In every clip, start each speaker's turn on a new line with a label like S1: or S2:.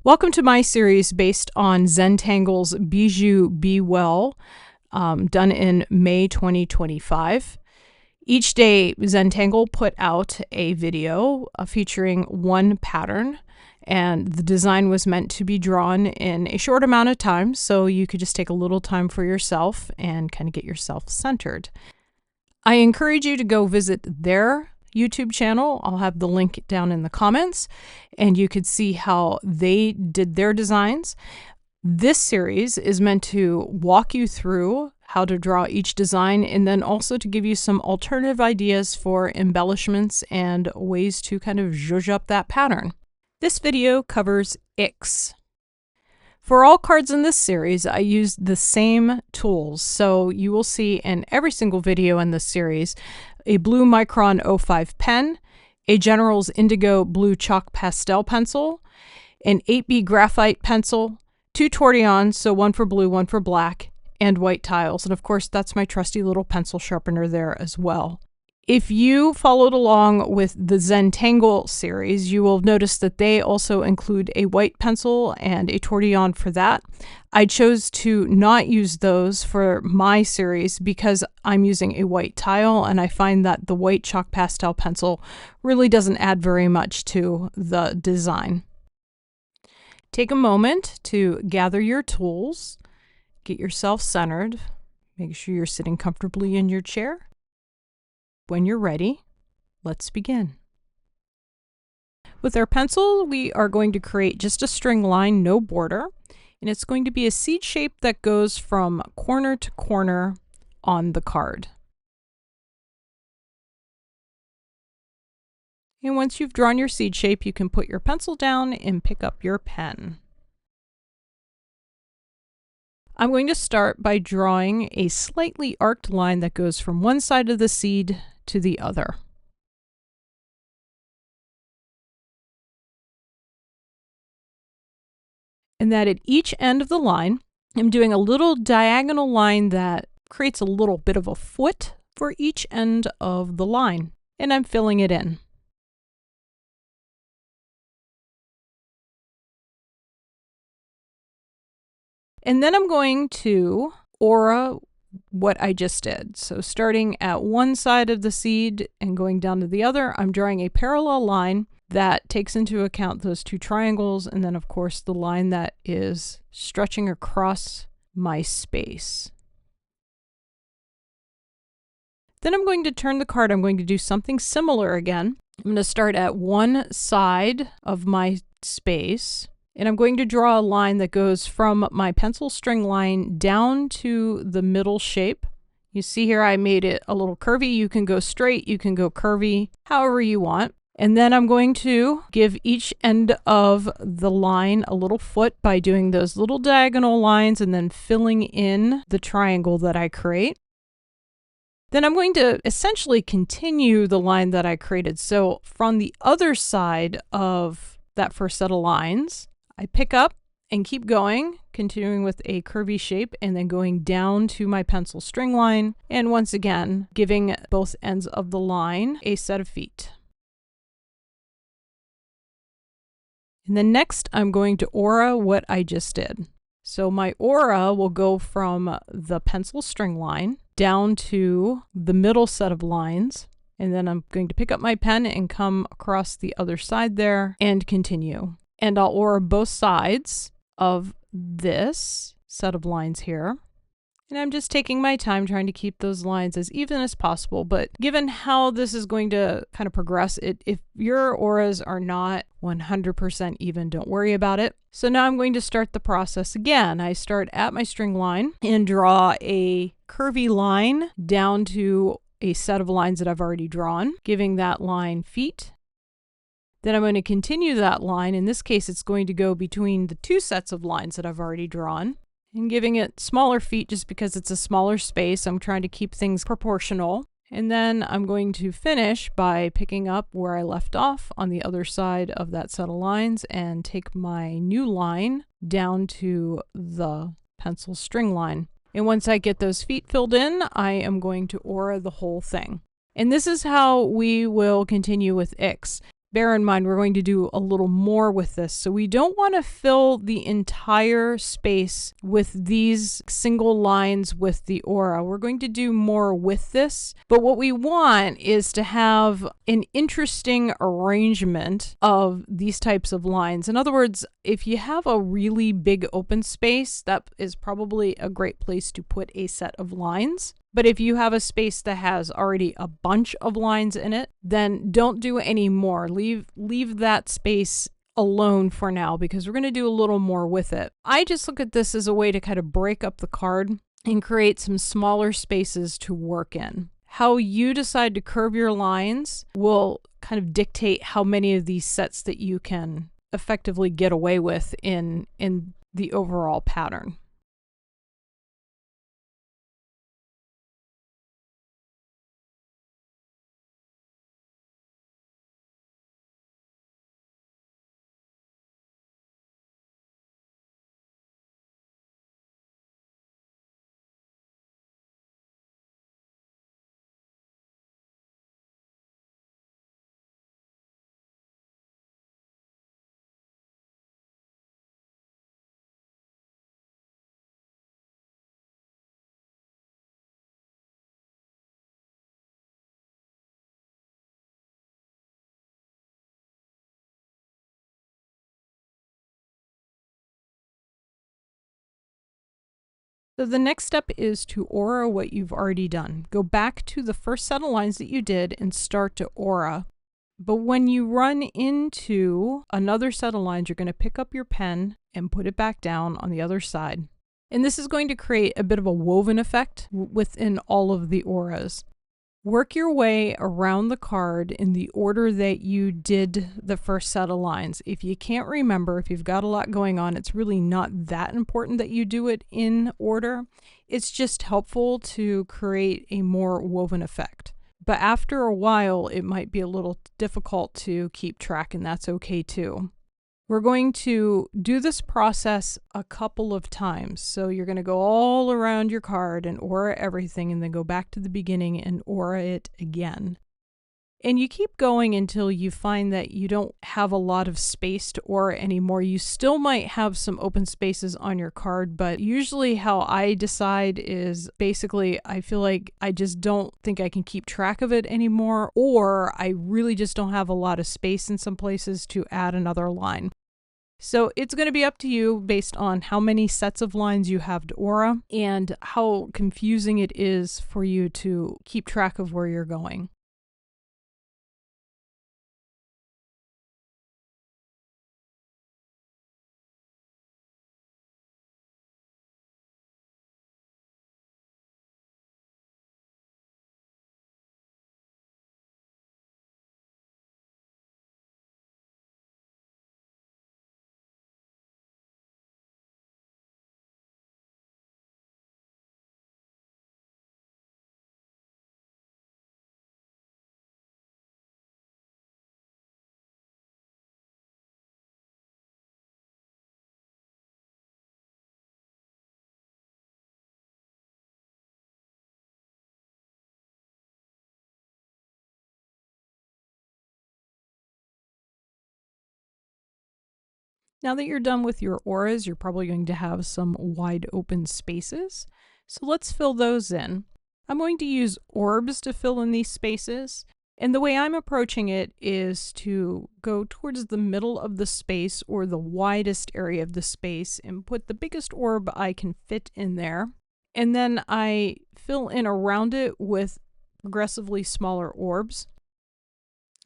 S1: Welcome to my series based on Zentangle's Bijou Be Well, done in May 2025. Each day, Zentangle put out a video featuring one pattern, and the design was meant to be drawn in a short amount of time, so you could just take a little time for yourself and kind of get yourself centered. I encourage you to go visit their YouTube channel. I'll have the link down in the comments, and you could see how they did their designs. This series is meant to walk you through how to draw each design, and then also to give you some alternative ideas for embellishments and ways to kind of zhuzh up that pattern. This video covers X. For all cards in this series, I used the same tools, so you will see in every single video in this series a blue Micron 05 pen, a General's Indigo blue chalk pastel pencil, an 8B graphite pencil, two Tortillons, so one for blue, one for black, and white tiles. And of course, that's my trusty little pencil sharpener there as well. If you followed along with the Zentangle series, you will notice that they also include a white pencil and a Tortillon for that. I chose to not use those for my series because I'm using a white tile, and I find that the white chalk pastel pencil really doesn't add very much to the design. Take a moment to gather your tools, get yourself centered, make sure you're sitting comfortably in your chair. When you're ready, let's begin. With our pencil, we are going to create just a string line, no border, and it's going to be a seed shape that goes from corner to corner on the card. And once you've drawn your seed shape, you can put your pencil down and pick up your pen. I'm going to start by drawing a slightly arced line that goes from one side of the seed to the other. And that at each end of the line, I'm doing a little diagonal line that creates a little bit of a foot for each end of the line, and I'm filling it in. And then I'm going to aura what I just did. So starting at one side of the seed and going down to the other, I'm drawing a parallel line that takes into account those two triangles, and then of course the line that is stretching across my space. Then I'm going to turn the card. I'm going to do something similar again. I'm going to start at one side of my space, and I'm going to draw a line that goes from my pencil string line down to the middle shape. You see here I made it a little curvy. You can go straight, you can go curvy, however you want. And then I'm going to give each end of the line a little foot by doing those little diagonal lines and then filling in the triangle that I create. Then I'm going to essentially continue the line that I created. So from the other side of that first set of lines, I pick up and keep going, continuing with a curvy shape and then going down to my pencil string line. And once again, giving both ends of the line a set of feet. And then next, I'm going to aura what I just did. So my aura will go from the pencil string line down to the middle set of lines. And then I'm going to pick up my pen and come across the other side there and continue. And I'll aura both sides of this set of lines here. And I'm just taking my time trying to keep those lines as even as possible. But given how this is going to kind of progress, if your auras are not 100% even, don't worry about it. So now I'm going to start the process again. I start at my string line and draw a curvy line down to a set of lines that I've already drawn, giving that line feet. Then I'm going to continue that line. In this case, it's going to go between the two sets of lines that I've already drawn and giving it smaller feet just because it's a smaller space. I'm trying to keep things proportional. And then I'm going to finish by picking up where I left off on the other side of that set of lines and take my new line down to the pencil string line. And once I get those feet filled in, I am going to aura the whole thing. And this is how we will continue with X. Bear in mind, we're going to do a little more with this. So we don't want to fill the entire space with these single lines with the aura. We're going to do more with this. But what we want is to have an interesting arrangement of these types of lines. In other words, if you have a really big open space, that is probably a great place to put a set of lines. But if you have a space that has already a bunch of lines in it, then don't do any more. Leave that space alone for now because we're going to do a little more with it. I just look at this as a way to kind of break up the card and create some smaller spaces to work in. How you decide to curve your lines will kind of dictate how many of these sets that you can effectively get away with in the overall pattern. So the next step is to aura what you've already done. Go back to the first set of lines that you did and start to aura. But when you run into another set of lines, you're going to pick up your pen and put it back down on the other side. And this is going to create a bit of a woven effect within all of the auras. Work your way around the card in the order that you did the first set of lines. If you can't remember, if you've got a lot going on, it's really not that important that you do it in order. It's just helpful to create a more woven effect. But after a while, it might be a little difficult to keep track, and that's okay too. We're going to do this process a couple of times. So you're going to go all around your card and aura everything, and then go back to the beginning and aura it again. And you keep going until you find that you don't have a lot of space to aura anymore. You still might have some open spaces on your card, but usually how I decide is basically I feel like I just don't think I can keep track of it anymore, or I really just don't have a lot of space in some places to add another line. So it's going to be up to you based on how many sets of lines you have to aura and how confusing it is for you to keep track of where you're going. Now that you're done with your auras, you're probably going to have some wide open spaces. So let's fill those in. I'm going to use orbs to fill in these spaces. And the way I'm approaching it is to go towards the middle of the space or the widest area of the space and put the biggest orb I can fit in there. And then I fill in around it with progressively smaller orbs.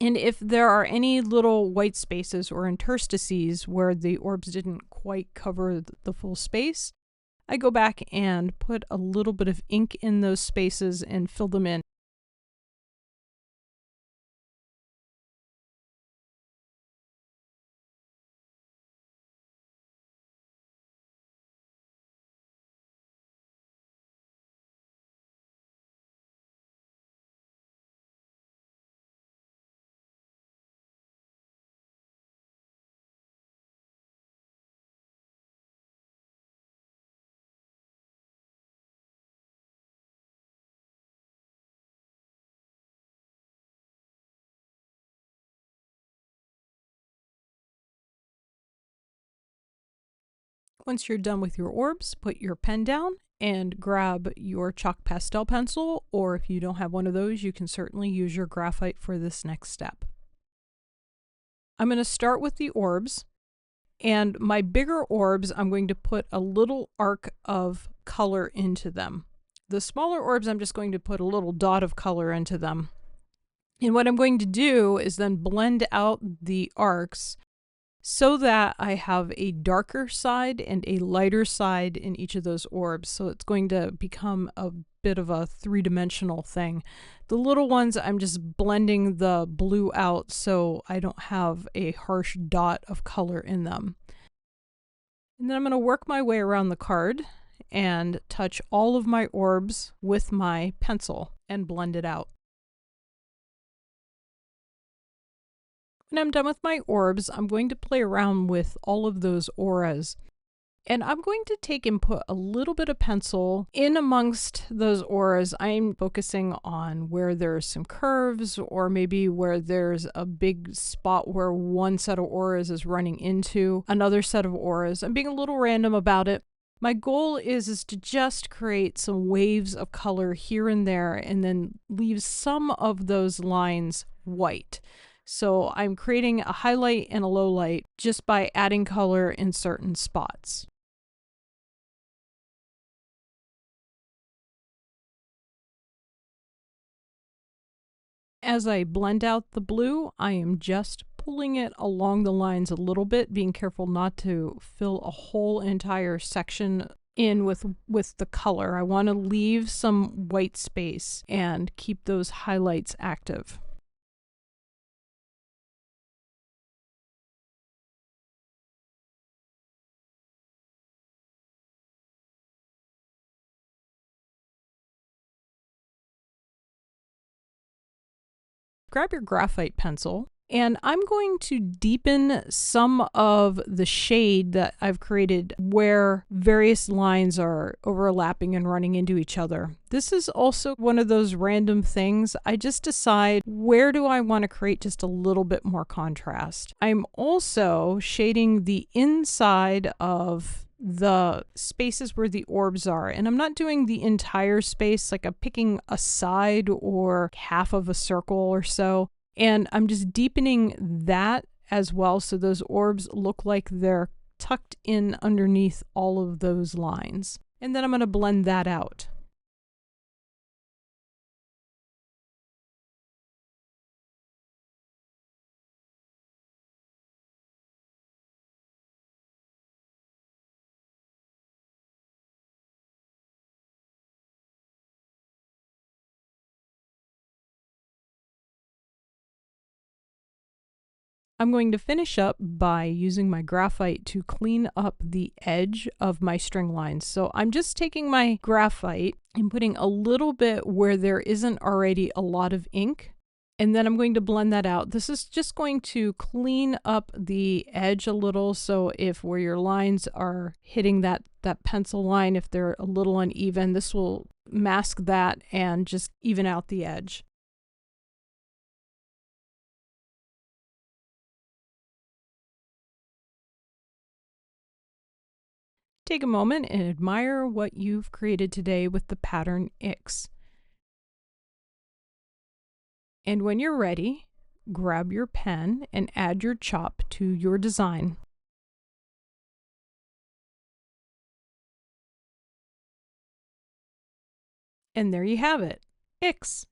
S1: And if there are any little white spaces or interstices where the orbs didn't quite cover the full space, I go back and put a little bit of ink in those spaces and fill them in. Once you're done with your orbs, put your pen down and grab your chalk pastel pencil, or if you don't have one of those, you can certainly use your graphite for this next step. I'm going to start with the orbs, and my bigger orbs, I'm going to put a little arc of color into them. The smaller orbs, I'm just going to put a little dot of color into them. And what I'm going to do is then blend out the arcs so that I have a darker side and a lighter side in each of those orbs. So it's going to become a bit of a three-dimensional thing. The little ones, I'm just blending the blue out so I don't have a harsh dot of color in them. And then I'm going to work my way around the card and touch all of my orbs with my pencil and blend it out. When I'm done with my orbs, I'm going to play around with all of those auras. And I'm going to take and put a little bit of pencil in amongst those auras. I'm focusing on where there's some curves, or maybe where there's a big spot where one set of auras is running into another set of auras. I'm being a little random about it. My goal is to just create some waves of color here and there, and then leave some of those lines white. So I'm creating a highlight and a low light just by adding color in certain spots. As I blend out the blue, I am just pulling it along the lines a little bit, being careful not to fill a whole entire section in with the color. I want to leave some white space and keep those highlights active. Grab your graphite pencil, and I'm going to deepen some of the shade that I've created where various lines are overlapping and running into each other. This is also one of those random things. I just decide, where do I want to create just a little bit more contrast. I'm also shading the inside of the spaces where the orbs are, and I'm not doing the entire space, like I'm picking a side or half of a circle or so, and I'm just deepening that as well, so those orbs look like they're tucked in underneath all of those lines. And then I'm going to blend that out. I'm going to finish up by using my graphite to clean up the edge of my string lines. So I'm just taking my graphite and putting a little bit where there isn't already a lot of ink, and then I'm going to blend that out. This is just going to clean up the edge a little, so if where your lines are hitting that pencil line, if they're a little uneven, this will mask that and just even out the edge. Take a moment and admire what you've created today with the pattern X. And when you're ready, grab your pen and add your chop to your design. And there you have it, X.